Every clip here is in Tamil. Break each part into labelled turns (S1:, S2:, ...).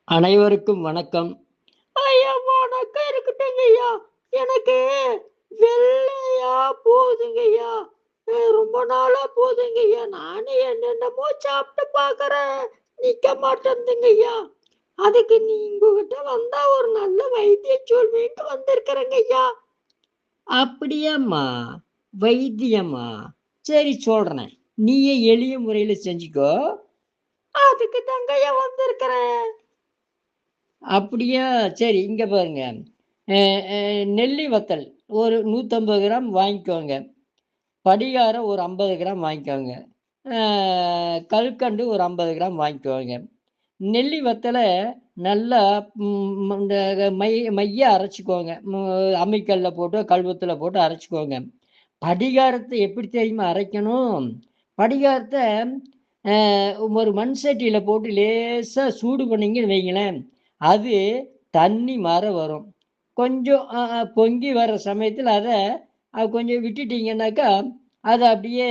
S1: அனைவருக்கும் வணக்கம். ஐயா வணக்கம் இருக்கட்டுங்க ஐயா. எனக்கு வெள்ளையா போகுதுங்க ஐயா. ரொம்ப நாளா போகுதுங்க ஐயா. நானே என்னென்னமோ சாப்பிட்டு பார்க்குறேன். நிக்க மாட்டேன்துங்க ஐயா. அதுக்கு உங்ககிட்ட வந்தா ஒரு நல்ல வைத்தியம் சொல்வீன்ட்டு வந்திருக்கிறேங்க ஐயா. அப்படியாம்மா? வைத்தியமா? சரி சொல்றேன். நீயே எளிய முறையில செஞ்சுக்கோ. அதுக்கு தாங்க ஐயா வந்திருக்கிறேன். அப்படியா? சரி இங்க பாருங்க. அ அ நெல்லி வத்தல் ஒரு 150 கிராம் வாங்கிக்கோங்க. படிகாரம் ஒரு 50 கிராம் வாங்கிக்கோங்க. அ கல்கண்டு ஒரு 50 கிராம் வாங்கிக்கோங்க. நெல்லி வத்தல நல்லா இந்த மைய அரைச்சுக்கோங்க. அம்மிக்கல்ல போட்டோ, கல்வத்துல போட்டு அரைச்சுக்கோங்க. படிகாரத்த எப்படி தெரியுமா அரைக்கணும்? படிகாரத்த ஒரு மண் சட்டியில போட்டு லேசா சூடு பண்ணீங்கன்னு வைங்களேன், அது தண்ணி மார வரும். கொஞ்சம் பொங்கி வர சமயத்தில கொஞ்சம் விட்டுட்டீங்கன்னாக்கா, அது அப்படியே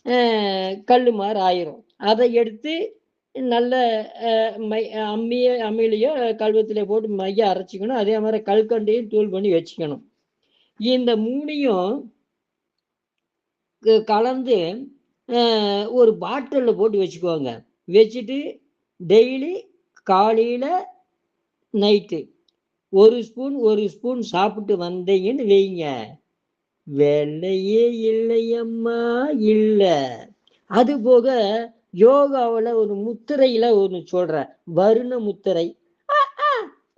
S1: அ கல்லு மாரி ஆயிரும். அத எடுத்து நல்ல அ மை அம்மியிலயோ, கல்வத்திலயோ போட்டு மைய அரைச்சுக்கணும். அதே மாரி கல்கண்டையும் தூள் பண்ணி வச்சுக்கணும். இந்த 3யும் கலந்து ஒரு பாட்டில்ல போட்டு வச்சுக்கோங்க. வச்சுட்டு டெய்லி காலையில, நைட்டு 1 ஸ்பூன், 1 ஸ்பூன் சாப்பிட்டு வந்தீங்கன்னு வைங்க, வெள்ளையே இல்லையம்மா இல்ல. அதுபோக யோகாவுல ஒரு முத்திரையில ஒண்ணு சொல்றேன். வருண முத்திரை. அ, அ,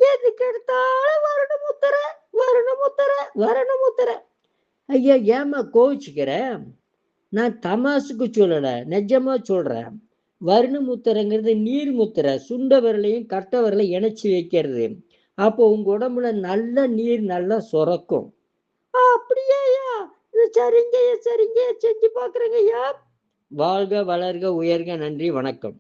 S1: எதுக்கு எடுத்தாலும் வருண முத்திரை, வருண முத்திரை, வருண முத்திரை. ஐயா ஏம்மா கோவிச்சுக்கிற? நான் தமாசுக்கு சொல்லல. நிஜமா சொல்றேன். வருண முத்திரைங்கிறது நீர் முத்திரை. சுண்ட விரலையும் கட்ட விரலையும் இணைச்சு வைக்கிறது. அப்போ உங்க உடம்புல நல்ல நீர் நல்லா சுரக்கும். அப்படியாய்யா? சரிங்க, சரிங்க. செஞ்சு பார்க்குறேங்கய்யா. வாழ்க, வளர்க, உயர்க. நன்றி, வணக்கம்.